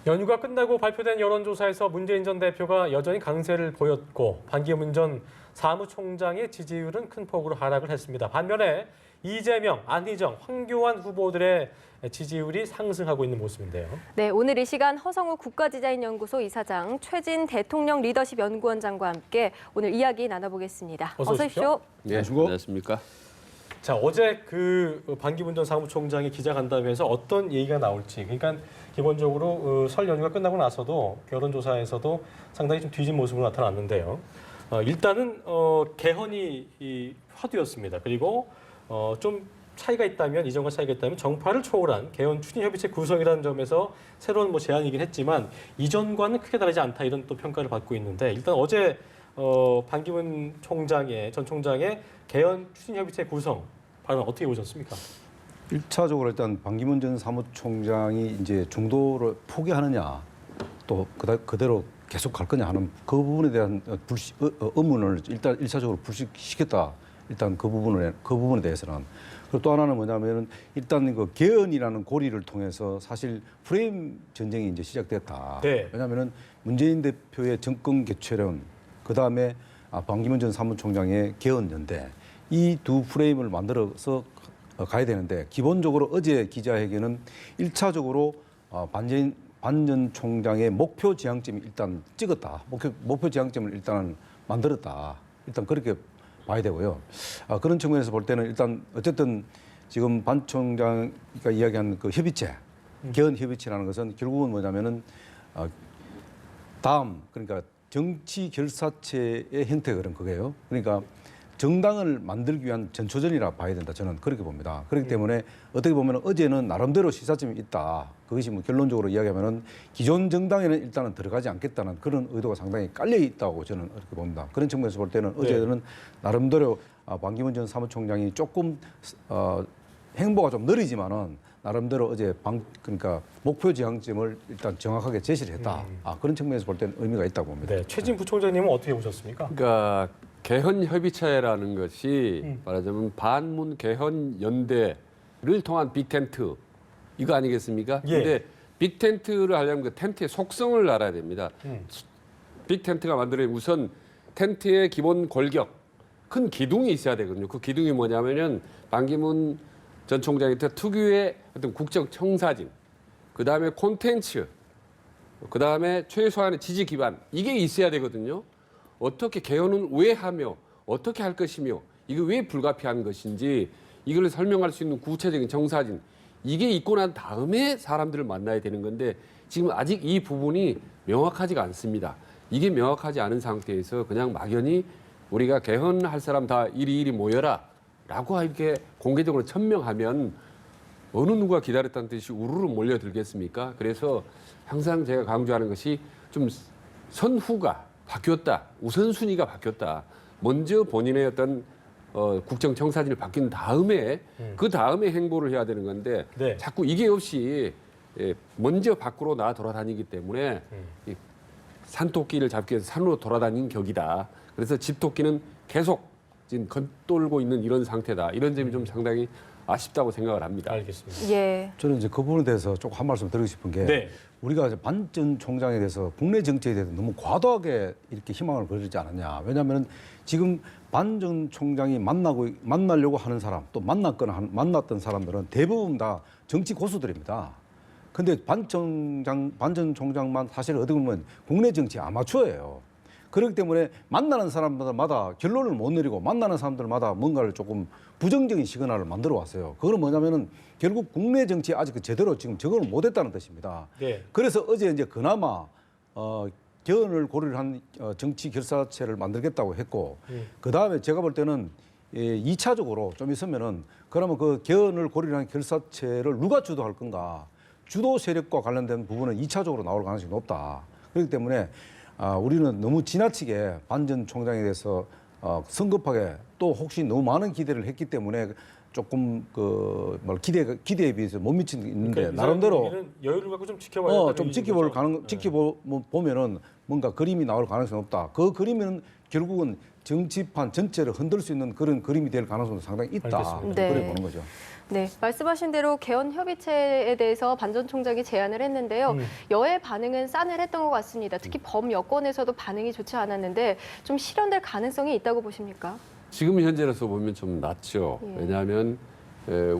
연휴가 끝나고 발표된 여론조사에서 문재인 전 대표가 여전히 강세를 보였고 반기문 전 사무총장의 지지율은 큰 폭으로 하락을 했습니다. 반면에 이재명, 안희정, 황교안 후보들의 지지율이 상승하고 있는 모습인데요. 네, 오늘 이 시간 허성우 국가디자인연구소 이사장, 최진 대통령 리더십 연구원장과 함께 오늘 이야기 나눠보겠습니다. 어서 오십시오. 네, 안녕하십니까. 자, 어제 그 반기문 전 사무총장이 기자간담회에서 어떤 얘기가 나올지, 그러니까 기본적으로 설 연휴가 끝나고 나서도 여론조사에서도 상당히 좀 뒤진 모습으로 나타났는데요. 일단은 개헌이 화두였습니다. 그리고 좀 차이가 있다면, 이전과 차이가 있다면 정파를 초월한 개헌 추진협의체 구성이라는 점에서 새로운 제안이긴 했지만 이전과는 크게 다르지 않다, 이런 또 평가를 받고 있는데, 일단 어제 반기문 전 총장의 개헌 추진협의체 구성 발언 어떻게 보셨습니까? 1차적으로 일단 반기문 전 사무총장이 이제 중도를 포기하느냐, 또 그대로 계속 갈 거냐 하는 그 부분에 대한 의문을 일단 1차적으로 불식시켰다. 일단 그 부분에 대해서는. 그리고 또 하나는 뭐냐면은 일단 그 개헌이라는 고리를 통해서 사실 프레임 전쟁이 이제 시작됐다. 네. 왜냐하면은 문재인 대표의 정권 개최론, 그 다음에 반기문 전 사무총장의 개헌 연대, 이 두 프레임을 만들어서 가야 되는데, 기본적으로 어제 기자회견은 1차적으로 반 전 총장의 목표 지향점이 일단 찍었다. 목표 지향점을 일단 만들었다. 일단 그렇게 봐야 되고요. 그런 측면에서 볼 때는 일단 어쨌든 지금 반 총장이 이야기한 그 협의체, 개헌 협의체라는 것은 결국은 뭐냐면은 다음, 그러니까 정치 결사체의 형태가 그런 거예요. 그러니까 정당을 만들기 위한 전초전이라 봐야 된다. 저는 그렇게 봅니다. 그렇기 때문에 어떻게 보면 어제는 나름대로 시사점이 있다. 그것이 뭐 결론적으로 이야기하면은 기존 정당에는 일단은 들어가지 않겠다는 그런 의도가 상당히 깔려 있다고 저는 그렇게 봅니다. 그런 측면에서 볼 때는 어제는 나름대로 반기문 전 사무총장이 조금 행보가 좀 느리지만은 나름대로 어제 그러니까 목표 지향점을 일단 정확하게 제시를 했다. 그런 측면에서 볼 때는 의미가 있다고 봅니다. 네, 최진 부총장님은 어떻게 보셨습니까? 그러니까 개헌 협의체라는 것이 말하자면 반문 개헌 연대를 통한 빅텐트, 이거 아니겠습니까? 예. 근데 빅텐트를 하려면 그 텐트의 속성을 알아야 됩니다. 빅텐트가 만들어진 우선 텐트의 기본 골격, 큰 기둥이 있어야 되거든요. 그 기둥이 뭐냐면은 반기문 전 총장의 특유의 어떤 국적 청사진, 그 다음에 콘텐츠, 그 다음에 최소한의 지지 기반, 이게 있어야 되거든요. 어떻게 개헌은 왜 하며 어떻게 할 것이며 이게 왜 불가피한 것인지 이걸 설명할 수 있는 구체적인 청사진, 이게 있고 난 다음에 사람들을 만나야 되는 건데 지금 아직 이 부분이 명확하지가 않습니다. 이게 명확하지 않은 상태에서 그냥 막연히 우리가 개헌할 사람 다 이리 모여라 라고 이렇게 공개적으로 천명하면 어느 누가 기다렸다는 듯이 우르르 몰려들겠습니까? 그래서 항상 제가 강조하는 것이 좀 선후가 바뀌었다. 우선순위가 바뀌었다. 먼저 본인의 어떤 국정 청사진을 바뀐 다음에 그 다음에 행보를 해야 되는 건데 네. 자꾸 이게 없이 먼저 밖으로 나와 돌아다니기 때문에 이 산토끼를 잡기 위해서 산으로 돌아다니는 격이다. 그래서 집토끼는 계속 지금 겉돌고 있는 이런 상태다. 이런 점이 좀 상당히 아쉽다고 생각을 합니다. 알겠습니다. 예. 저는 이제 그 부분에 대해서 조금 한 말씀 드리고 싶은 게, 네. 우리가 반 전 총장에 대해서 국내 정치에 대해서 너무 과도하게 이렇게 희망을 걸지 않았냐. 왜냐하면 지금 반 전 총장이 만나려고 하는 사람, 또 만났던 사람들은 대부분 다 정치 고수들입니다. 근데 반 전 총장만 사실 어떻게 보면 국내 정치 아마추어예요. 그렇기 때문에 만나는 사람들마다 결론을 못 내리고 만나는 사람들마다 뭔가를 조금 부정적인 시그널을 만들어 왔어요. 그거는 뭐냐면은 결국 국내 정치에 아직 제대로 지금 적응을 못 했다는 뜻입니다. 네. 그래서 어제 이제 그나마 개헌을 고려를 한 정치 결사체를 만들겠다고 했고, 그 다음에 제가 볼 때는 2차적으로 좀 있으면은 그러면 그 개헌을 고려를 한 결사체를 누가 주도할 건가? 주도 세력과 관련된 부분은 2차적으로 나올 가능성이 높다. 그렇기 때문에 우리는 너무 지나치게 반 전 총장에 대해서 성급하게 또 혹시 너무 많은 기대를 했기 때문에 조금 기대에 비해서 못 미치는 게 있는데, 그러니까 나름대로 여유를 갖고 좀 지켜봐야 좀 지켜보면은 뭔가 그림이 나올 가능성이 없다. 그 그림은 결국은 정치판 전체를 흔들 수 있는 그런 그림이 될 가능성도 상당히 있다. 알겠습니다. 네. 그래 보는 거죠. 네, 말씀하신 대로 개헌 협의체에 대해서 반 전 총장이 제안을 했는데요. 여야 반응은 싸늘했던 것 같습니다. 특히 범여권에서도 반응이 좋지 않았는데 좀 실현될 가능성이 있다고 보십니까? 지금 현재로서 보면 좀 낮죠. 예. 왜냐하면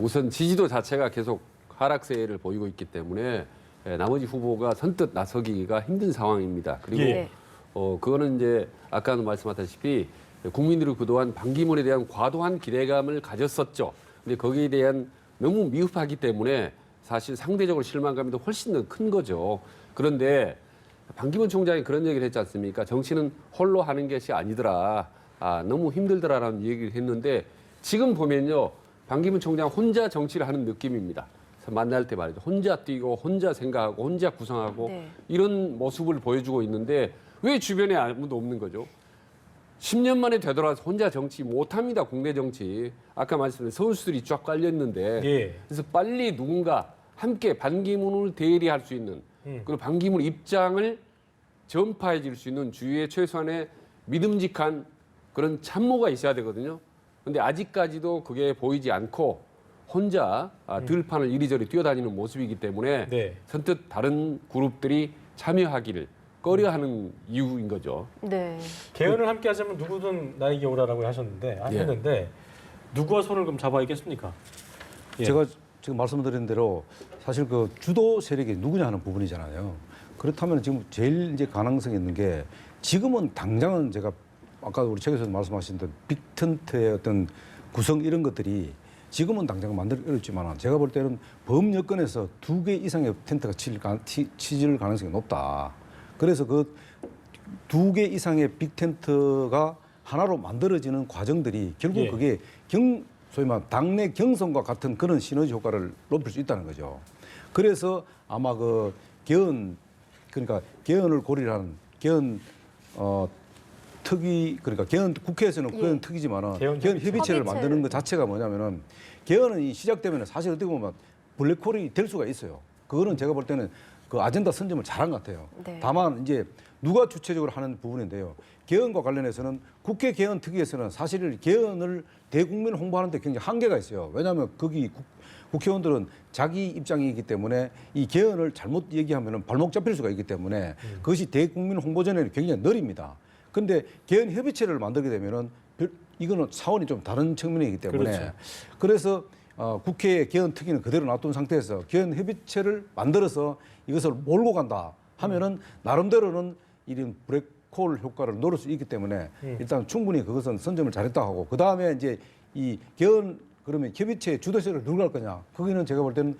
우선 지지도 자체가 계속 하락세를 보이고 있기 때문에 나머지 후보가 선뜻 나서기가 힘든 상황입니다. 그리고 예. 그거는 이제 아까도 말씀하셨다시피 국민들이 그동안 반기문에 대한 과도한 기대감을 가졌었죠. 근데 거기에 대한 너무 미흡하기 때문에 사실 상대적으로 실망감이 훨씬 더 큰 거죠. 그런데 반기문 총장이 그런 얘기를 했지 않습니까? 정치는 홀로 하는 것이 아니더라. 너무 힘들더라라는 얘기를 했는데 지금 보면요. 반기문 총장 혼자 정치를 하는 느낌입니다. 만날 때 말이죠. 혼자 뛰고 혼자 생각하고 혼자 구상하고 네. 이런 모습을 보여주고 있는데 왜 주변에 아무도 없는 거죠? 10년 만에 되돌아서 혼자 정치 못합니다. 국내 정치. 아까 말씀드린 선수들이 쫙 깔렸는데 예. 그래서 빨리 누군가 함께 반기문을 대리할 수 있는 그리고 반기문 입장을 전파해 줄 수 있는 주위에 최소한의 믿음직한 그런 참모가 있어야 되거든요. 근데 아직까지도 그게 보이지 않고 혼자 들판을 이리저리 뛰어다니는 모습이기 때문에 네. 선뜻 다른 그룹들이 참여하기를 꺼려하는 이유인 거죠. 네. 개헌을 함께 하자면 누구든 나에게 오라라고 하셨는데 했는데 누구와 손을 그럼 잡아야겠습니까? 예. 제가 지금 말씀드린 대로 사실 그 주도 세력이 누구냐 하는 부분이잖아요. 그렇다면 지금 제일 이제 가능성이 있는 게 지금은 당장은 제가 아까 우리 최 교수님 말씀하신 듯 빅텐트의 어떤 구성 이런 것들이 지금은 당장 만들기 어렵지만 제가 볼 때는 범여권에서 2개 이상의 텐트가 치질 가능성이 높다. 그래서 그 2개 이상의 빅텐트가 하나로 만들어지는 과정들이 결국 예. 그게 소위 말 당내 경선과 같은 그런 시너지 효과를 높일 수 있다는 거죠. 그래서 아마 그 그러니까 개헌을 고리를 하는 개헌 특위 그러니까 개헌 국회에서는 개헌 특위지만은 개헌 개헌 협의체를 협의체를. 만드는 것 자체가 뭐냐면은 개헌이 시작되면 사실 어떻게 보면 블랙홀이 될 수가 있어요. 그거는 제가 볼 때는 그 아젠다 선점을 잘한 것 같아요. 네. 다만 이제 누가 주체적으로 하는 부분인데요. 개헌과 관련해서는 국회 개헌 특위에서는 사실 개헌을 대국민 홍보하는 데 굉장히 한계가 있어요. 왜냐하면 거기 국회의원들은 자기 입장이기 때문에 이 개헌을 잘못 얘기하면 발목 잡힐 수가 있기 때문에 그것이 대국민 홍보전에는 굉장히 느립니다. 그런데 개헌 협의체를 만들게 되면은 이거는 차원이 좀 다른 측면이기 때문에 그렇죠. 그래서 국회 개헌 특위는 그대로 놔둔 상태에서 개헌 협의체를 만들어서 이것을 몰고 간다 하면은 나름대로는 이런 브레이크홀 효과를 노릴 수 있기 때문에 일단 충분히 그것은 선점을 잘했다 하고 그 다음에 이제 이 개헌 그러면 협의체 주도세를 누가 할 거냐? 거기는 제가 볼 때는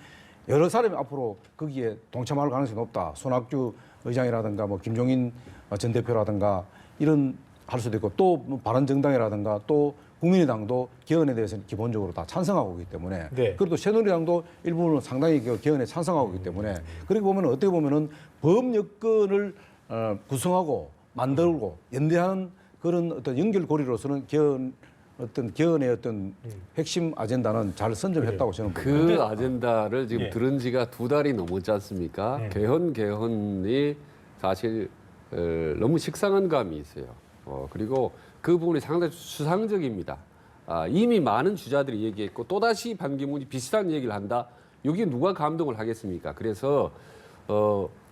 여러 사람이 앞으로 거기에 동참할 가능성이 높다. 손학규 의장이라든가 뭐 김종인 전 대표라든가 이런 할 수도 있고 또뭐 바른정당이라든가 또 국민의당도 개헌에 대해서는 기본적으로 다 찬성하고 있기 때문에 네. 그리고 또 새누리당도 일부는 상당히 개헌에 찬성하고 있기 때문에 그리고 보면 어떻게 보면은 범여권을 구성하고 만들고 연대하는 그런 어떤 연결고리로서는 개헌의 어떤 핵심 아젠다는 잘 선점했다고 저는 봅니다. 그 아젠다를 지금 예. 들은 지가 2달이 넘었지 않습니까? 개헌이 사실 너무 식상한 감이 있어요. 그리고 그 부분이 상당히 수상적입니다. 이미 많은 주자들이 얘기했고 또다시 반기문이 비슷한 얘기를 한다. 여기에 누가 감동을 하겠습니까? 그래서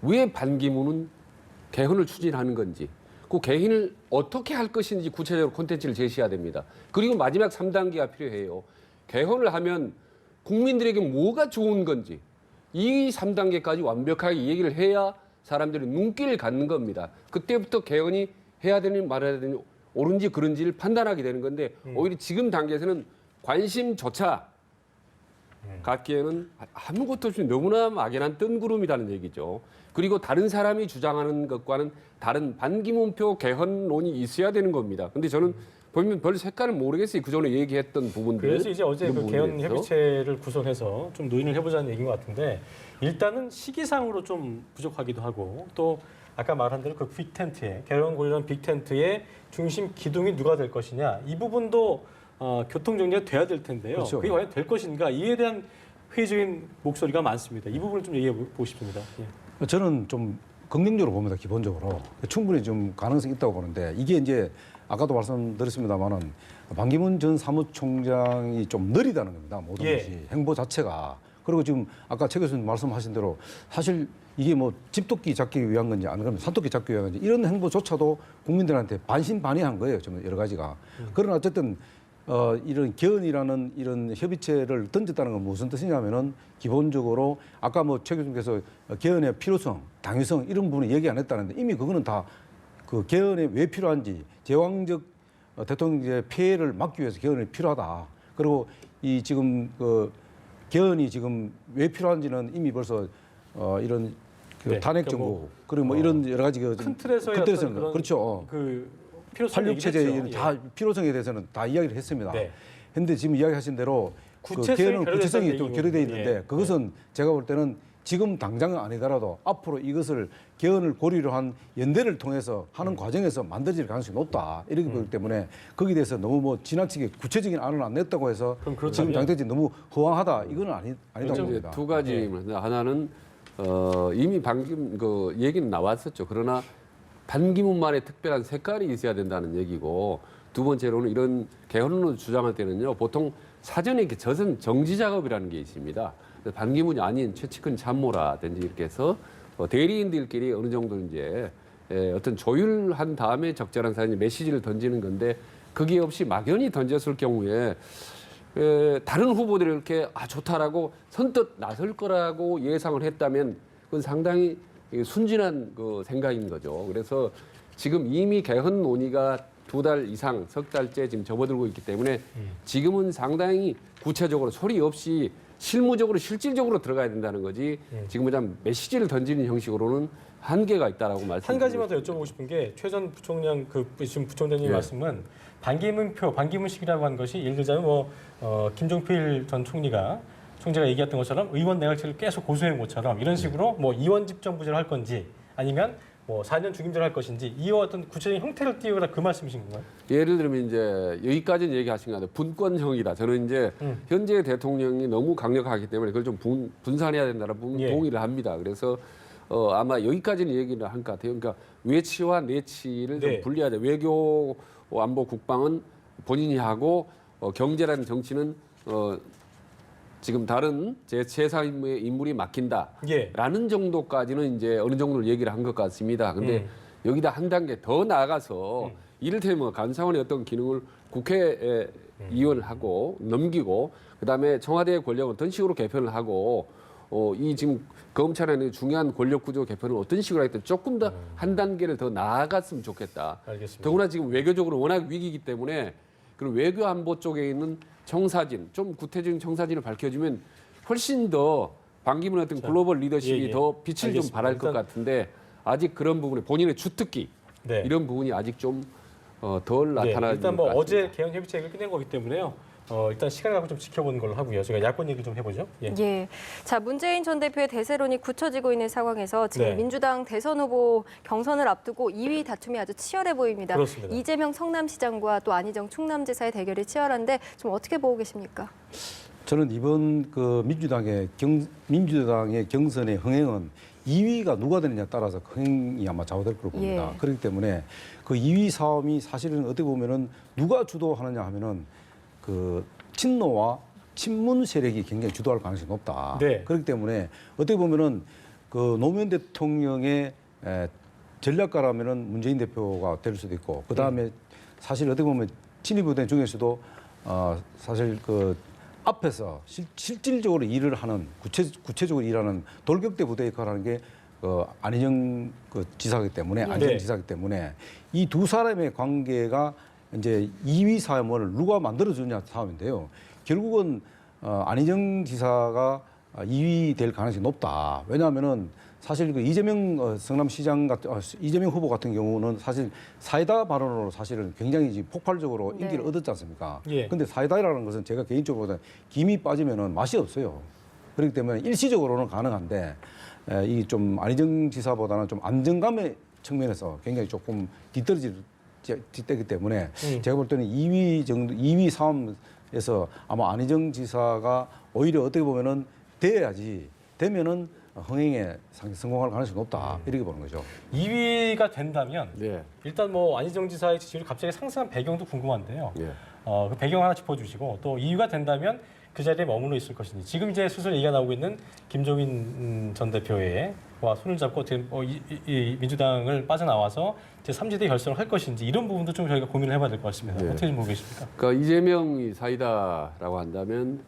왜 반기문은 개헌을 추진하는 건지 그 개헌을 어떻게 할 것인지 구체적으로 콘텐츠를 제시해야 됩니다. 그리고 마지막 3단계가 필요해요. 개헌을 하면 국민들에게 뭐가 좋은 건지 이 3단계까지 완벽하게 얘기를 해야 사람들이 눈길을 갖는 겁니다. 그때부터 개헌이 해야 되니 말아야 되니 옳은지 그른지를 판단하게 되는 건데 오히려 지금 단계에서는 관심조차 갖기에는 아무것도 없이 너무나 막연한 뜬구름이라는 얘기죠. 그리고 다른 사람이 주장하는 것과는 다른 반기문표 개헌론이 있어야 되는 겁니다. 근데 저는 보면 별 색깔을 모르겠어요. 그전에 얘기했던 부분들. 그래서 이제 어제 이런 그 개헌 부분에 대해서. 협의체를 구성해서 좀 논의를 해보자는 얘기인 것 같은데 일단은 시기상으로 좀 부족하기도 하고 또 아까 말한 대로 그 빅텐트에 개헌 고리라는 빅텐트의 중심 기둥이 누가 될 것이냐 이 부분도 교통 정리가 돼야 될 텐데요. 그렇죠. 그게 과연 될 것인가 이에 대한 회의적인 목소리가 많습니다. 이 부분을 좀 얘기해 보고 싶습니다. 예. 저는 좀 긍정적으로 봅니다. 기본적으로 충분히 좀 가능성이 있다고 보는데 이게 이제 아까도 말씀드렸습니다만은 반기문 전 사무총장이 좀 느리다는 겁니다. 모든 예. 것이 행보 자체가. 그리고 지금 아까 최 교수님 말씀하신 대로 사실 이게 뭐 집토끼 잡기 위한 건지 안 그러면 산토끼 잡기 위한 건지 이런 행보조차도 국민들한테 반신반의한 거예요. 좀 여러 가지가. 그러나 어쨌든 이런 개헌이라는 이런 협의체를 던졌다는 건 무슨 뜻이냐면은 기본적으로 아까 뭐 최 교수님께서 개헌의 필요성, 당위성 이런 부분을 얘기 안 했다는데 이미 그거는 다 그 개헌이 왜 필요한지 제왕적 대통령의 폐해를 막기 위해서 개헌이 필요하다. 그리고 이 지금 그 개헌이 지금 왜 필요한지는 이미 벌써 이런 그 네, 탄핵 그러니까 정부 뭐, 그리고 뭐 이런 여러 가지 큰 틀에서의 어떤 그런 그렇죠. 그 필요성 86 체제 얘기를 했죠. 다 필요성에 대해서는 다 이야기를 했습니다. 네. 그런데 지금 이야기하신 대로 구체성이 그 개헌은 구체성이 결여됐다는 좀 결여돼 있는데 얘기거든요. 예. 그것은 제가 볼 때는 지금 당장은 아니더라도 앞으로 이것을 개헌을 고리로 한 연대를 통해서 하는 과정에서 만들어질 가능성이 높다. 이렇게 보기 때문에 거기에 대해서 너무 뭐 지나치게 구체적인 안을 안 냈다고 해서 그럼 그렇다면- 지금 장대진 너무 허황하다. 이거는 아니다고 이제 봅니다. 두 가지입니다. 하나는 이미 방금 그 얘기는 나왔었죠. 그러나 반기문만의 특별한 색깔이 있어야 된다는 얘기고 두 번째로는 이런 개헌론을 주장할 때는요 보통 사전에 이렇게 젖은 정지 작업이라는 게 있습니다. 그래서 반기문이 아닌 최측근 참모라든지 이렇게 해서 대리인들끼리 어느 정도 이제 어떤 조율한 다음에 적절한 사전 메시지를 던지는 건데 그게 없이 막연히 던졌을 경우에 다른 후보들이 이렇게 좋다라고 선뜻 나설 거라고 예상을 했다면 그건 상당히 순진한 그 생각인 거죠. 그래서 지금 이미 개헌 논의가 2달 이상, 석 달째 지금 접어들고 있기 때문에 지금은 상당히 구체적으로 소리 없이 실무적으로 실질적으로 들어가야 된다는 거지 지금은 그냥 메시지를 던지는 형식으로는 한계가 있다라고 말씀드립니다. 한 가지만 더 여쭤보고 싶은 게 최 전 부총장 지금 부총장님 예. 말씀은 반기문식이라고 하는 것이 예를 들자면 김종필 전 총재가 얘기했던 것처럼 의원 내각제를 계속 고수해 온 것처럼 이런 식으로 뭐 이원 집정부제를 할 건지 아니면 뭐 4년 중임제를 할 것인지 이와 어떤 구체적인 형태를 띄우라 그 말씀이신 건가요? 예를 들면 이제 여기까지는 얘기하신 거 같아요. 분권형이다. 저는 이제 현재 대통령이 너무 강력하기 때문에 그걸 좀 분산해야 된다는 부분 예. 동의를 합니다. 그래서 아마 여기까지는 얘기를 한 것 같아요. 그러니까 외치와 내치를 네. 좀 분리하자. 외교, 안보, 국방은 본인이 하고 경제라는 정치는 지금 다른 제3 인물이 맡긴다라는 예. 정도까지는 이제 어느 정도를 얘기를 한 것 같습니다. 근데 여기다 한 단계 더 나아가서 이를테면 감사원의 어떤 기능을 국회에 이원하고 넘기고 그다음에 청와대의 권력은 어떤 식으로 개편을 하고 이 지금 검찰의 중요한 권력 구조 개편을 어떤 식으로 하겠다 조금 더 한 단계를 더 나아갔으면 좋겠다. 알겠습니다. 더구나 지금 외교적으로 워낙 위기이기 때문에 그리고 외교 안보 쪽에 있는 청사진, 좀 구체적인 청사진을 밝혀주면 훨씬 더 반기문 어떤 글로벌 리더십이 예, 예. 더 빛을 좀 알겠습니다. 발할 것 일단- 같은데 아직 그런 부분에 본인의 주특기 네. 이런 부분이 아직 좀 덜 네, 나타나는 일단 것 뭐 같습니다. 어제 개헌 협의체를 끝낸 거기 때문에요. 일단 시간 갖고 좀 지켜보는 걸로 하고요. 제가 야권 얘기 좀 해보죠. 예. 예. 자, 문재인 전 대표의 대세론이 굳혀지고 있는 상황에서 지금 네. 민주당 대선 후보 경선을 앞두고 2위 다툼이 아주 치열해 보입니다. 그렇습니다. 이재명 성남시장과 또 안희정 충남지사의 대결이 치열한데 좀 어떻게 보고 계십니까? 저는 이번 그 민주당의 경선의 흥행은 2위가 누가 되느냐에 따라서 흥행이 아마 좌우될 거로 봅니다. 예. 그렇기 때문에 그 2위 싸움이 사실은 어떻게 보면은 누가 주도하느냐 하면은 그 친노와 친문 세력이 굉장히 주도할 가능성이 높다. 네. 그렇기 때문에 어떻게 보면은 그 노무현 대통령의 전략가라면은 문재인 대표가 될 수도 있고 그 다음에 사실 어떻게 보면 친일 부대 중에서도 사실 그 앞에서 실질적으로 일을 하는 구체적으로 일하는 돌격대 부대 역할을 하는 게 안희정 그 지사이기 때문에 안희정 네. 지사이기 때문에 이 두 사람의 관계가 이제 2위 싸움을 누가 만들어주냐 싸움인데요. 결국은 안희정 지사가 2위 될 가능성이 높다. 왜냐하면은 사실 그 이재명 성남시장 같은 이재명 후보 같은 경우는 사실 사이다 발언으로 사실은 굉장히 지금 폭발적으로 네. 인기를 얻었지 않습니까? 예. 근데 사이다라는 것은 제가 개인적으로 김이 빠지면은 맛이 없어요. 그렇기 때문에 일시적으로는 가능한데 이 좀 안희정 지사보다는 좀 안정감의 측면에서 굉장히 조금 뒤때기 때문에 제가 볼 때는 2위 싸움에서 아마 안희정 지사가 오히려 어떻게 보면은 되면은 흥행에 성공할 가능성이 높다 이렇게 보는 거죠. 2위가 된다면 네. 일단 뭐 안희정 지사의 지지율이 갑자기 상승한 배경도 궁금한데요. 네. 그 배경 하나 짚어주시고 또 2위가 된다면 그 자리에 머물러 있을 것인지 지금 이제 슬슬 얘기가 나오고 있는 김종인 전 대표와 손을 잡고 어떻게 이 민주당을 빠져나와서 제 3지대 결성을 할 것인지 이런 부분도 좀 저희가 고민을 해봐야 될 것 같습니다. 네. 어떻게 좀 보고 계십니까? 그러니까 이재명이 사이다라고 한다면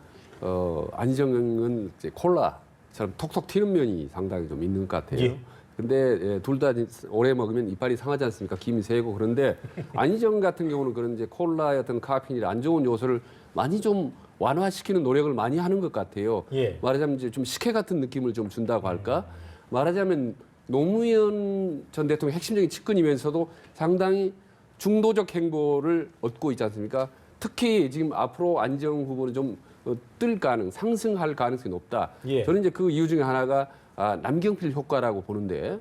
안희정은 이제 콜라처럼 톡톡 튀는 면이 상당히 좀 있는 것 같아요. 예. 근데 둘 다 오래 먹으면 이빨이 상하지 않습니까? 김이 새고 그런데 안희정 같은 경우는 그런 이제 콜라의 어떤 카페인이나 안 좋은 요소를 많이 좀 완화시키는 노력을 많이 하는 것 같아요. 예. 말하자면 이제 좀 식혜 같은 느낌을 좀 준다고 할까? 말하자면 노무현 전 대통령 핵심적인 측근이면서도 상당히 중도적 행보를 얻고 있지 않습니까? 특히 지금 앞으로 안희정 후보는 좀 상승할 가능성이 높다. 예. 저는 이제 그 이유 중에 하나가 남경필 효과라고 보는데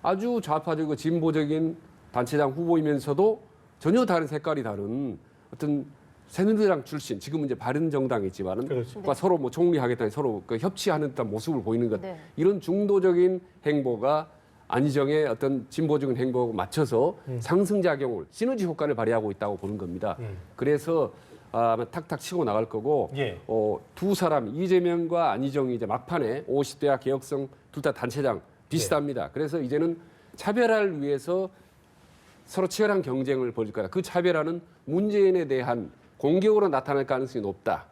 아주 좌파적이고 진보적인 단체장 후보이면서도 전혀 다른 색깔이 다른 어떤 새누리당 출신, 지금은 이제 바른정당에 있지만은 그렇죠. 과 서로 뭐 총리하겠다는 서로 그 협치하는 듯한 모습을 보이는 것, 네. 이런 중도적인 행보가 안희정의 어떤 진보적인 행보에 맞춰서 상승작용을 시너지 효과를 발휘하고 있다고 보는 겁니다. 그래서 아마 탁탁 치고 나갈 거고 예. 두 사람 이재명과 안희정이 이제 막판에 50대와 개혁성 둘 다 단체장 비슷합니다. 그래서 이제는 차별화를 위해서 서로 치열한 경쟁을 벌일 거다. 그 차별화는 문재인에 대한 공격으로 나타날 가능성이 높다.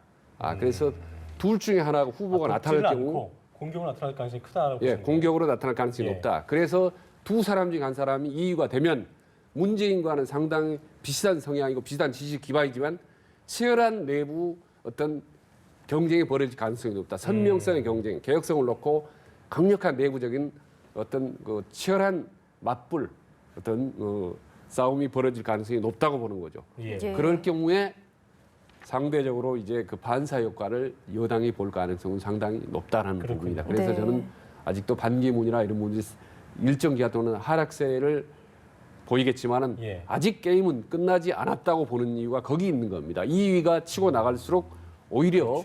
그래서 둘 중에 하나가 후보가 나타날 경우 않고 공격으로 나타날 가능성이 크다라고 예, 보시는 공격으로 나타날 가능성이 예. 높다. 그래서 두 사람 중 한 사람이 2위가 되면 문재인과는 상당히 비슷한 성향이고 비슷한 지지 기반이지만 치열한 내부 어떤 경쟁이 벌어질 가능성이 높다. 선명성의 경쟁, 개혁성을 놓고 강력한 내부적인 어떤 그 치열한 맞불 어떤 싸움이 벌어질 가능성이 높다고 보는 거죠. 예. 예. 그럴 경우에 상대적으로 이제 그 반사 효과를 여당이 볼 가능성은 상당히 높다는 그렇군요. 부분입니다. 그래서 네. 저는 아직도 반기문이나 이런 분들이 일정 기간 동안 하락세를 보이겠지만은 예. 아직 게임은 끝나지 않았다고 보는 이유가 거기 있는 겁니다. 2위가 치고 나갈수록 오히려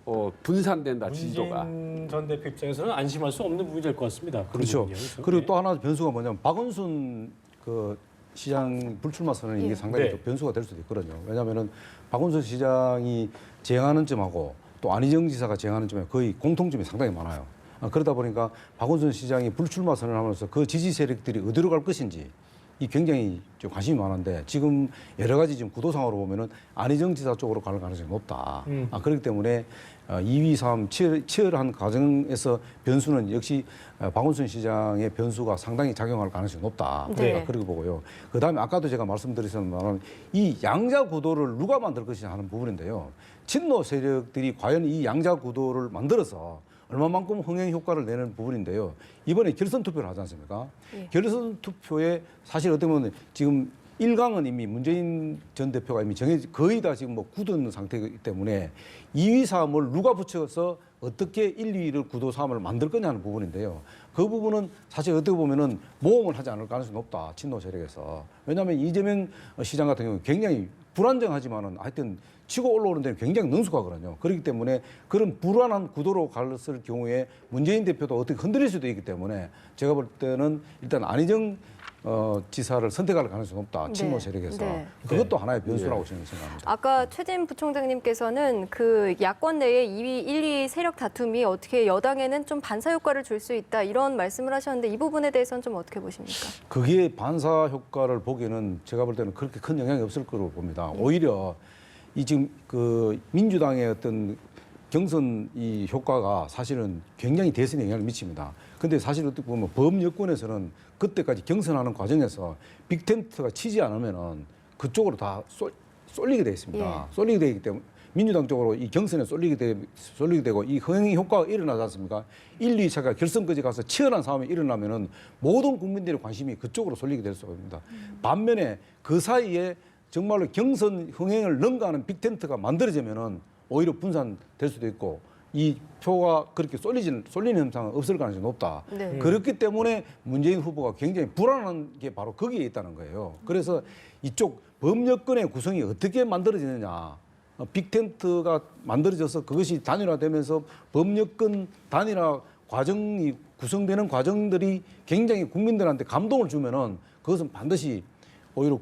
그렇죠. 분산된다 지지도가. 문재인 전 대표 입장에서는 안심할 수 없는 부분이 될 것 같습니다. 그런 그렇죠. 부분이요. 그래서. 그리고 예. 또 하나 변수가 뭐냐면 박원순 그 시장 불출마 선언 이게 상당히 네. 또 변수가 될 수도 있거든요. 왜냐하면은 박원순 시장이 제안하는 점하고 또 안희정 지사가 제안하는 점에 거의 공통점이 상당히 많아요. 그러다 보니까 박원순 시장이 불출마 선언하면서 그 지지 세력들이 어디로 갈 것인지 이 굉장히 좀 관심이 많은데 지금 여러 가지 지금 구도상으로 보면은 안희정 지사 쪽으로 갈 가능성이 높다. 그렇기 때문에 2위, 3 치열한 과정에서 변수는 역시 박원순 시장의 변수가 상당히 작용할 가능성이 높다. 네. 그렇게 보고요. 그다음에 아까도 제가 말씀드렸지만 이 양자 구도를 누가 만들 것이냐 하는 부분인데요. 친노 세력들이 과연 이 양자 구도를 만들어서 얼마만큼 흥행 효과를 내는 부분인데요. 이번에 결선 투표를 하지 않습니까? 예. 결선 투표에 사실 어떻게 보면 지금 1강은 이미 문재인 전 대표가 이미 거의 다 지금 뭐 굳은 상태이기 때문에 2위, 3을 누가 붙여서 어떻게 1, 2위를 구도 3을 만들 거냐 하는 부분인데요. 그 부분은 사실 어떻게 보면은 모험을 하지 않을 가능성이 높다. 친노 세력에서. 왜냐하면 이재명 시장 같은 경우는 굉장히 불안정하지만은 하여튼 치고 올라오는 데는 굉장히 능숙하거든요. 그렇기 때문에 그런 불안한 구도로 갔을 경우에 문재인 대표도 어떻게 흔들릴 수도 있기 때문에 제가 볼 때는 일단 안희정 지사를 선택할 가능성이 높다. 친노 세력에서. 네. 그것도 하나의 변수라고 저는 생각합니다. 아까 최진 부총장님께서는 그 야권 내에 2위, 1, 2 세력 다툼이 어떻게 여당에는 좀 반사 효과를 줄 수 있다 이런 말씀을 하셨는데 이 부분에 대해서는 좀 어떻게 보십니까? 그게 반사 효과를 보기에는 제가 볼 때는 그렇게 큰 영향이 없을 거로 봅니다. 오히려 이 지금 그 민주당의 어떤 경선 이 효과가 사실은 굉장히 대선에 영향을 미칩니다. 근데 사실 어떻게 보면 범여권에서는 그때까지 경선하는 과정에서 빅텐트가 치지 않으면은 그쪽으로 다 쏠리게 돼 있습니다. 예. 쏠리게 되기 때문에 민주당 쪽으로 이 경선에 쏠리게 되고 이 흥행 효과가 일어나지 않습니까? 1, 2차가 결선까지 가서 치열한 싸움이 일어나면은 모든 국민들의 관심이 그쪽으로 쏠리게 될 수가 있습니다. 반면에 그 사이에 정말로 경선 흥행을 능가하는 빅텐트가 만들어지면은 오히려 분산될 수도 있고 이 표가 그렇게 쏠리는 현상은 없을 가능성이 높다. 네. 그렇기 때문에 문재인 후보가 굉장히 불안한 게 바로 거기에 있다는 거예요. 그래서 이쪽 범여권의 구성이 어떻게 만들어지느냐. 빅텐트가 만들어져서 그것이 단일화되면서 범여권 단일화 과정이 구성되는 과정들이 굉장히 국민들한테 감동을 주면은 그것은 반드시 오히려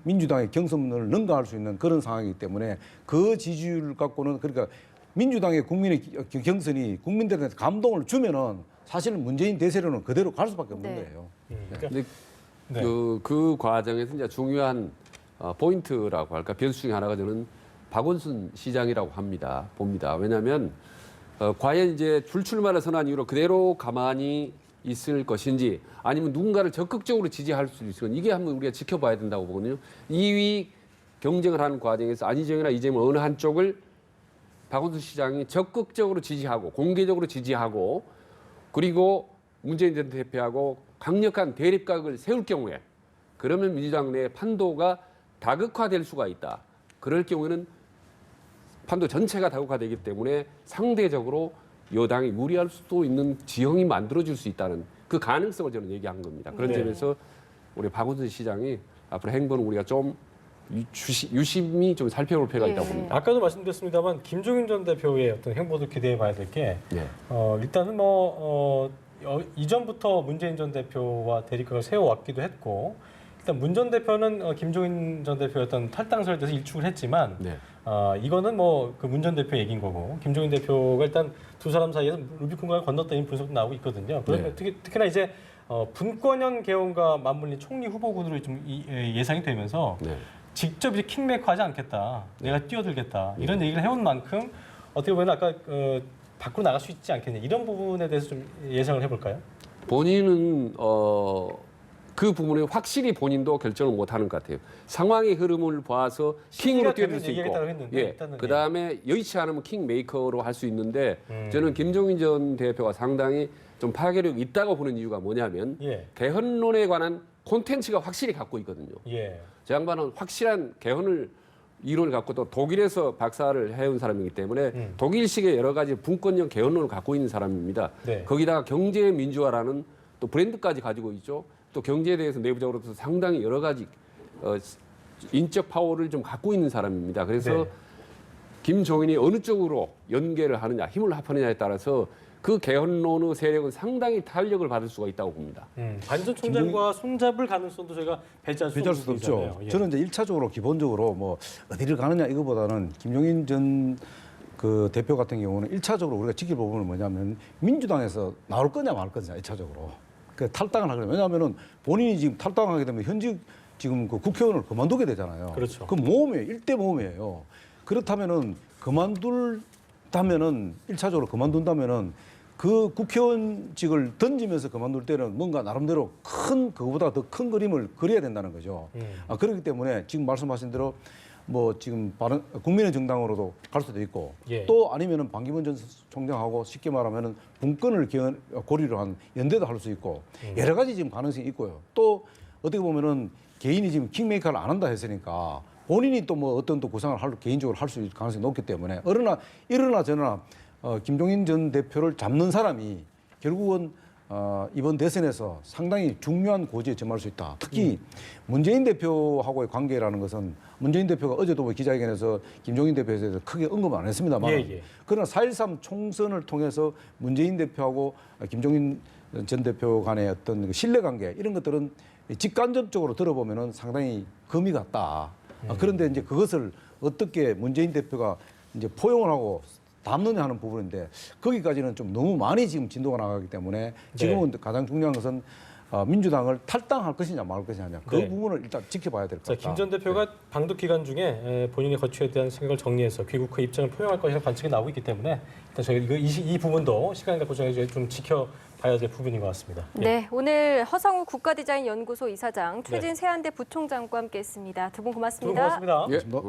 민주당의 경선을 능가할 수 있는 그런 상황이기 때문에 그 지지율 갖고는 그러니까 민주당의 국민의 경선이 국민들한테 감동을 주면은 사실은 문재인 대세로는 그대로 갈 수밖에 없는 네. 거예요. 그러니까, 근데 네. 그 과정에서 이제 중요한 포인트라고 할까 변수 중에 하나가 저는 박원순 시장이라고 봅니다. 왜냐하면 과연 이제 출마를 선언한 이후로 그대로 가만히 있을 것인지 아니면 누군가를 적극적으로 지지할 수 있을지 이게 한번 우리가 지켜봐야 된다고 보거든요. 2위 경쟁을 하는 과정에서 안희정이나 이재명 어느 한쪽을 박원순 시장이 적극적으로 지지하고 공개적으로 지지하고 그리고 문재인 전 대표하고 강력한 대립각을 세울 경우에 그러면 민주당 내 판도가 다극화될 수가 있다. 그럴 경우에는 판도 전체가 다극화되기 때문에 상대적으로 여당이 유리할 수도 있는 지형이 만들어질 수 있다는 그 가능성을 저는 얘기한 겁니다. 그런 네. 점에서 우리 박원순 시장이 앞으로 행보는 우리가 좀 유심히 좀 살펴볼 필요가 있다고 예. 봅니다. 아까도 말씀드렸습니다만 김종인 전 대표의 어떤 행보도 기대해 봐야 될 게 네. 일단은 이전부터 문재인 전 대표와 대립각을 세워왔기도 했고 일단 문 전 대표는 김종인 전 대표의 어떤 탈당설에 대해서 일축을 했지만 네. 이거는 그 문 전 대표 얘기인 거고 김종인 대표가 일단 두 사람 사이에서 루비콘강을 건넜다는 분석도 나오고 있거든요. 그러면 특히나 이제 분권형 개헌과 맞물린 총리 후보군으로 좀 예상이 되면서 네. 직접 이제 킹메이커하지 않겠다. 내가 뛰어들겠다. 이런 얘기를 해온 만큼 어떻게 보면 아까 밖으로 나갈 수 있지 않겠냐. 이런 부분에 대해서 좀 예상을 해볼까요? 본인은 그 부분에 확실히 본인도 결정을 못하는 것 같아요. 상황의 흐름을 봐서 킹으로 뛰어들 수 있고, 얘기했다고 했는데 일단은 그 다음에 여의치 않으면 킹메이커로 할 수 있는데 저는 김종인 전 대표가 상당히 좀 파괴력이 있다고 보는 이유가 뭐냐면 예. 개헌론에 관한 콘텐츠가 확실히 갖고 있거든요. 예. 저 양반은 확실한 개헌을 이론을 갖고 또 독일에서 박사를 해온 사람이기 때문에 독일식의 여러 가지 분권형 개헌론을 갖고 있는 사람입니다. 네. 거기다가 경제 민주화라는 또 브랜드까지 가지고 있죠. 또 경제에 대해서 내부적으로도 상당히 여러 가지 인적 파워를 좀 갖고 있는 사람입니다. 그래서 네. 김종인이 어느 쪽으로 연계를 하느냐, 힘을 합하느냐에 따라서 그 개헌론의 세력은 상당히 탄력을 받을 수가 있다고 봅니다. 반 전 총장과 손잡을 가능성도 저희가 배제할 수 없죠. 있잖아요. 예. 저는 이제 1차적으로 기본적으로 뭐 어디를 가느냐 이거보다는 김종인 전 그 대표 같은 경우는 1차적으로 우리가 지켜볼 부분은 뭐냐면 민주당에서 나올 거냐 말 거냐 1차적으로. 그 탈당을 하거든요. 왜냐하면은 본인이 지금 탈당하게 되면 현직 지금 그 국회의원을 그만두게 되잖아요. 그렇죠. 그 모험이에요. 1대 모험이에요. 그렇다면은 그만둘다면은 1차적으로 그만둔다면은 그 국회의원직을 던지면서 그만둘 때는 뭔가 나름대로 그거보다 더 큰 그림을 그려야 된다는 거죠. 그렇기 때문에 지금 말씀하신 대로 뭐 지금 국민의 정당으로도 갈 수도 있고 예. 또 아니면은 반기문 전 총장하고 쉽게 말하면은 분권을 고리로 한 연대도 할 수 있고 여러 가지 지금 가능성이 있고요. 또 어떻게 보면은 개인이 지금 킹메이커를 안 한다 했으니까 본인이 또 뭐 어떤 또 구상을 개인적으로 할 수 있을 가능성이 높기 때문에 이러나 저러나 김종인 전 대표를 잡는 사람이 결국은 이번 대선에서 상당히 중요한 고지에 점할 수 있다. 특히 문재인 대표하고의 관계라는 것은 문재인 대표가 어제도 기자회견에서 김종인 대표에 대해서 크게 언급 안 했습니다만 예. 그러나 4.13 총선을 통해서 문재인 대표하고 김종인 전 대표 간의 어떤 신뢰관계 이런 것들은 직간접적으로 들어보면은 상당히 금이 같다. 그런데 이제 그것을 어떻게 문재인 대표가 이제 포용을 하고 담느냐 하는 부분인데 거기까지는 좀 너무 많이 지금 진도가 나가기 때문에 지금은 가장 중요한 것은 민주당을 탈당할 것이냐 말 것이냐 그 네. 부분을 일단 지켜봐야 될 것 같다. 김 전 대표가 방독 기간 중에 본인의 거취에 대한 생각을 정리해서 귀국 후 입장을 표명할 것이라는 관측이 나오고 있기 때문에 일단 저희 이 부분도 시간 갖고 저희 좀 지켜봐야 될 부분인 것 같습니다. 예. 네, 오늘 허성우 국가디자인연구소 이사장, 최진 세한대 부총장과 함께했습니다. 두 분 고맙습니다. 두 분 고맙습니다. 예.